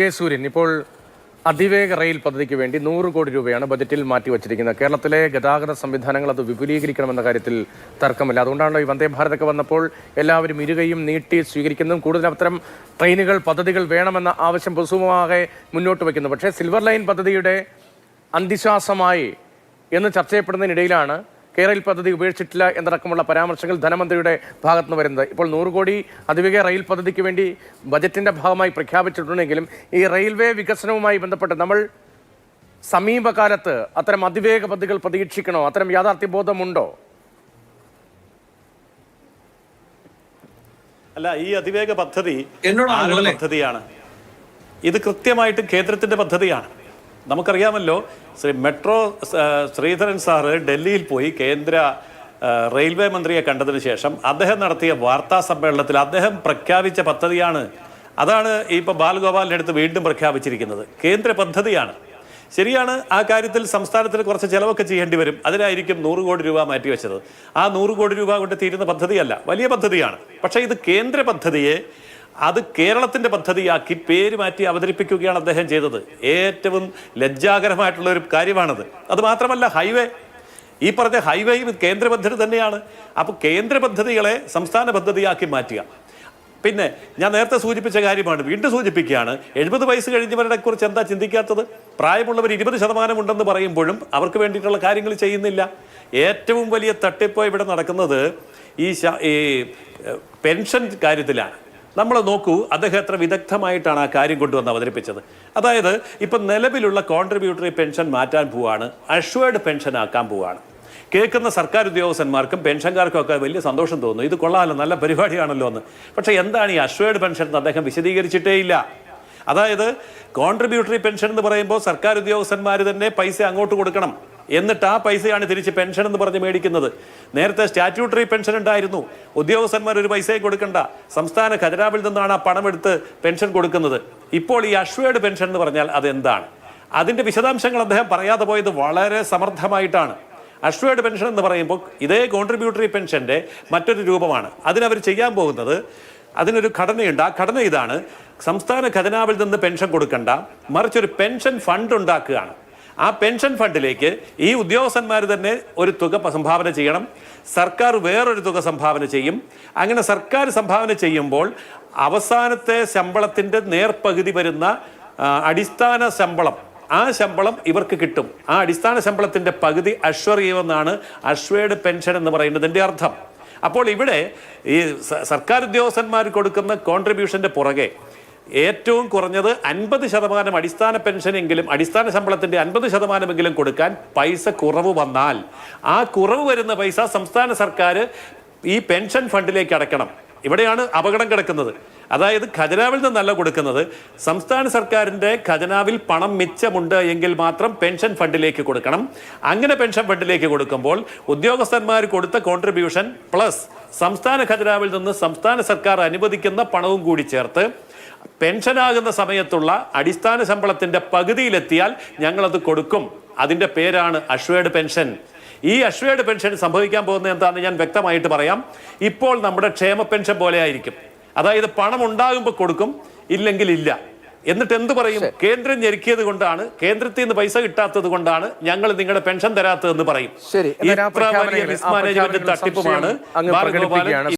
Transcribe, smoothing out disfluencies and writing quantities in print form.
K സൂര്യൻ, ഇപ്പോൾ അതിവേഗ റെയിൽ പദ്ധതിക്ക് വേണ്ടി 100 കോടി രൂപയാണ് ബജറ്റിൽ മാറ്റിവച്ചിരിക്കുന്നത്. കേരളത്തിലെ ഗതാഗത സംവിധാനങ്ങൾ അത് വിപുലീകരിക്കണമെന്ന കാര്യത്തിൽ തർക്കമില്ല. അതുകൊണ്ടാണല്ലോ ഈ വന്ദേ ഭാരതൊക്കെ വന്നപ്പോൾ എല്ലാവരും ഇരുകയും നീട്ടി സ്വീകരിക്കുന്നതും കൂടുതൽ അത്തരം ട്രെയിനുകൾ പദ്ധതികൾ വേണമെന്ന ആവശ്യം പൊതുസുഖമാകെ മുന്നോട്ട് വയ്ക്കുന്നു. പക്ഷേ സിൽവർ ലൈൻ പദ്ധതിയുടെ അന്തിശ്വാസമായി എന്ന് ചർച്ച ചെയ്യപ്പെടുന്നതിനിടയിലാണ് കേരള പദ്ധതി ഉപേക്ഷിച്ചിട്ടില്ല എന്നടക്കമുള്ള പരാമർശങ്ങൾ ധനമന്ത്രിയുടെ ഭാഗത്തുനിന്ന് വരുന്നത്. ഇപ്പോൾ 100 കോടി അതിവേഗ റെയിൽ പദ്ധതിക്ക് വേണ്ടി ബജറ്റിന്റെ ഭാഗമായി പ്രഖ്യാപിച്ചിട്ടുണ്ടെങ്കിലും ഈ റെയിൽവേ വികസനവുമായി ബന്ധപ്പെട്ട് നമ്മൾ സമീപകാലത്ത് അത്തരം അതിവേഗ പദ്ധതികൾ പ്രതീക്ഷിക്കണോ? അത്തരം യാഥാർത്ഥ്യബോധമുണ്ടോ? അല്ല, ഈ അതിവേഗ പദ്ധതി പദ്ധതിയാണ്. ഇത് കൃത്യമായിട്ട് കേന്ദ്രത്തിന്റെ പദ്ധതിയാണ്. നമുക്കറിയാമല്ലോ, മെട്രോ ശ്രീധരൻ സാറ് ഡൽഹിയിൽ പോയി കേന്ദ്ര റെയിൽവേ മന്ത്രിയെ കണ്ടതിന് ശേഷം അദ്ദേഹം നടത്തിയ വാർത്താ സമ്മേളനത്തിൽ അദ്ദേഹം പ്രഖ്യാപിച്ച പദ്ധതിയാണ്. അതാണ് ഇപ്പോൾ ബാലഗോപാലിൻ്റെ അടുത്ത് വീണ്ടും പ്രഖ്യാപിച്ചിരിക്കുന്നത്. കേന്ദ്ര പദ്ധതിയാണ്. ശരിയാണ്, ആ കാര്യത്തിൽ സംസ്ഥാനത്തിന് കുറച്ച് ചിലവൊക്കെ ചെയ്യേണ്ടി വരും. അതിനായിരിക്കും 100 കോടി രൂപ മാറ്റിവെച്ചത്. ആ 100 കോടി രൂപ കൊണ്ട് തീരുന്ന പദ്ധതിയല്ല, വലിയ പദ്ധതിയാണ്. പക്ഷേ ഇത് കേന്ദ്ര പദ്ധതിയെ അത് കേരളത്തിന്റെ പദ്ധതിയാക്കി പേര് മാറ്റി അവതരിപ്പിക്കുകയാണ് അദ്ദേഹം ചെയ്തത്. ഏറ്റവും ലജ്ജാകരമായിട്ടുള്ള ഒരു കാര്യമാണത്. അത് മാത്രമല്ല, ഹൈവേ, ഈ പറഞ്ഞ ഹൈവേയും കേന്ദ്ര പദ്ധതി തന്നെയാണ്. അപ്പോൾ കേന്ദ്ര പദ്ധതികളെ സംസ്ഥാന പദ്ധതിയാക്കി മാറ്റുക. പിന്നെ ഞാൻ നേരത്തെ സൂചിപ്പിച്ച കാര്യമാണ്, വീണ്ടും സൂചിപ്പിക്കുകയാണ്, 70 വയസ്സ് കഴിഞ്ഞവരുടെ കുറിച്ച് എന്താ ചിന്തിക്കാത്തത്? പ്രായമുള്ളവർ 20% ഉണ്ടെന്ന് പറയുമ്പോഴും അവർക്ക് വേണ്ടിയിട്ടുള്ള കാര്യങ്ങൾ ചെയ്യുന്നില്ല. ഏറ്റവും വലിയ തട്ടിപ്പ് ഇവിടെ നടക്കുന്നത് ഈ പെൻഷൻ കാര്യത്തിലാണ്. നമ്മൾ നോക്കൂ, അദ്ദേഹം എത്ര വിദഗ്ധമായിട്ടാണ് ആ കാര്യം കൊണ്ടുവന്ന് അവതരിപ്പിച്ചത്. അതായത് ഇപ്പം നിലവിലുള്ള കോൺട്രിബ്യൂട്ടറി പെൻഷൻ മാറ്റാൻ പോവാണ്, അഷ്വേർഡ് പെൻഷൻ ആക്കാൻ പോവാണ്. കേൾക്കുന്ന സർക്കാർ ഉദ്യോഗസ്ഥന്മാർക്കും പെൻഷൻകാർക്കും ഒക്കെ വലിയ സന്തോഷം തോന്നുന്നു, ഇത് കൊള്ളാമല്ലോ, നല്ല പരിപാടിയാണല്ലോ എന്ന്. പക്ഷേ എന്താണ് ഈ അഷ്വേർഡ് പെൻഷൻ എന്ന് അദ്ദേഹം വിശദീകരിച്ചിട്ടേ ഇല്ല. അതായത് കോൺട്രിബ്യൂട്ടറി പെൻഷൻ എന്ന് പറയുമ്പോൾ സർക്കാർ ഉദ്യോഗസ്ഥന്മാർ തന്നെ പൈസ അങ്ങോട്ട് കൊടുക്കണം, എന്നിട്ട് ആ പൈസയാണ് തിരിച്ച് പെൻഷൻ എന്ന് പറഞ്ഞ് മേടിക്കുന്നത്. നേരത്തെ സ്റ്റാറ്റ്യൂട്ടറി പെൻഷൻ ഉണ്ടായിരുന്നു, ഉദ്യോഗസ്ഥന്മാർ ഒരു പൈസയും കൊടുക്കണ്ട, സംസ്ഥാന ഖജനാവിൽ നിന്നാണ് ആ പണം എടുത്ത് പെൻഷൻ കൊടുക്കുന്നത്. ഇപ്പോൾ ഈ അഷ്വേർഡ് പെൻഷൻ എന്ന് പറഞ്ഞാൽ അതെന്താണ്? അതിൻ്റെ വിശദാംശങ്ങൾ അദ്ദേഹം പറയാതെ പോയത് വളരെ സമർത്ഥമായിട്ടാണ്. അഷ്വേർഡ് പെൻഷൻ എന്ന് പറയുമ്പോൾ ഇതേ കോൺട്രിബ്യൂട്ടറി പെൻഷൻ്റെ മറ്റൊരു രൂപമാണ്. അതിനവർ ചെയ്യാൻ പോകുന്നത്, അതിനൊരു ഘടനയുണ്ട്. ആ ഘടന ഇതാണ്: സംസ്ഥാന ഖജനാവിൽ നിന്ന് പെൻഷൻ കൊടുക്കണ്ട, മറിച്ചൊരു പെൻഷൻ ഫണ്ട് ഉണ്ടാക്കുകയാണ്. ആ പെൻഷൻ ഫണ്ടിലേക്ക് ഈ ഉദ്യോഗസ്ഥന്മാർ തന്നെ ഒരു തുക സംഭാവന ചെയ്യണം, സർക്കാർ വേറൊരു തുക സംഭാവന ചെയ്യും. അങ്ങനെ സർക്കാർ സംഭാവന ചെയ്യുമ്പോൾ അവസാനത്തെ ശമ്പളത്തിൻ്റെ നേർപകുതി വരുന്ന അടിസ്ഥാന ശമ്പളം, ആ ശമ്പളം ഇവർക്ക് കിട്ടും. ആ അടിസ്ഥാന ശമ്പളത്തിൻ്റെ പകുതി അഷ്വർ ചെയ്യുമെന്നാണ് അഷ്വേർഡ് പെൻഷൻ എന്ന് പറയുന്നതിൻ്റെ അർത്ഥം. അപ്പോൾ ഇവിടെ ഈ സർക്കാർ ഉദ്യോഗസ്ഥന്മാർ കൊടുക്കുന്ന കോൺട്രിബ്യൂഷൻ്റെ പുറകെ ഏറ്റവും കുറഞ്ഞത് 50% അടിസ്ഥാന പെൻഷനെങ്കിലും, അടിസ്ഥാന ശമ്പളത്തിൻ്റെ 50% കൊടുക്കാൻ പൈസ കുറവ് വന്നാൽ ആ കുറവ് വരുന്ന പൈസ സംസ്ഥാന സർക്കാർ ഈ പെൻഷൻ ഫണ്ടിലേക്ക് അടയ്ക്കണം. ഇവിടെയാണ് അപകടം കിടക്കുന്നത്. അതായത് ഖജനാവിൽ നിന്നല്ല കൊടുക്കുന്നത്, സംസ്ഥാന സർക്കാരിൻ്റെ ഖജനാവിൽ പണം മിച്ചമുണ്ട് എങ്കിൽ മാത്രം പെൻഷൻ ഫണ്ടിലേക്ക് കൊടുക്കണം. അങ്ങനെ പെൻഷൻ ഫണ്ടിലേക്ക് കൊടുക്കുമ്പോൾ ഉദ്യോഗസ്ഥന്മാർ കൊടുത്ത കോൺട്രിബ്യൂഷൻ പ്ലസ് സംസ്ഥാന ഖജനാവിൽ നിന്ന് സംസ്ഥാന സർക്കാർ അനുവദിക്കുന്ന പണവും കൂടി ചേർത്ത് പെൻഷനാകുന്ന സമയത്തുള്ള അടിസ്ഥാന ശമ്പളത്തിൻ്റെ പകുതിയിലെത്തിയാൽ ഞങ്ങളത് കൊടുക്കും. അതിൻ്റെ പേരാണ് അഷ്വേർഡ് പെൻഷൻ. ഈ അഷ്വേർഡ് പെൻഷൻ സംഭവിക്കാൻ പോകുന്നത് എന്താണെന്ന് ഞാൻ വ്യക്തമായിട്ട് പറയാം. ഇപ്പോൾ നമ്മുടെ ക്ഷേമ പെൻഷൻ പോലെ ആയിരിക്കും. അതായത് പണം ഉണ്ടാകുമ്പോൾ കൊടുക്കും, ഇല്ലെങ്കിൽ ഇല്ല. എന്നിട്ട് എന്ത് പറയും? കേന്ദ്രം ഞെരുക്കിയത് കൊണ്ടാണ്, കേന്ദ്രത്തിൽ നിന്ന് പൈസ കിട്ടാത്തത് കൊണ്ടാണ് ഞങ്ങൾ നിങ്ങളുടെ പെൻഷൻ തരാത്തതെന്ന് പറയും. ഇത്ര വലിയ മിസ്മാനേജ്മെന്റ് തട്ടിപ്പുമാണ് ബാലഗോപാലൻ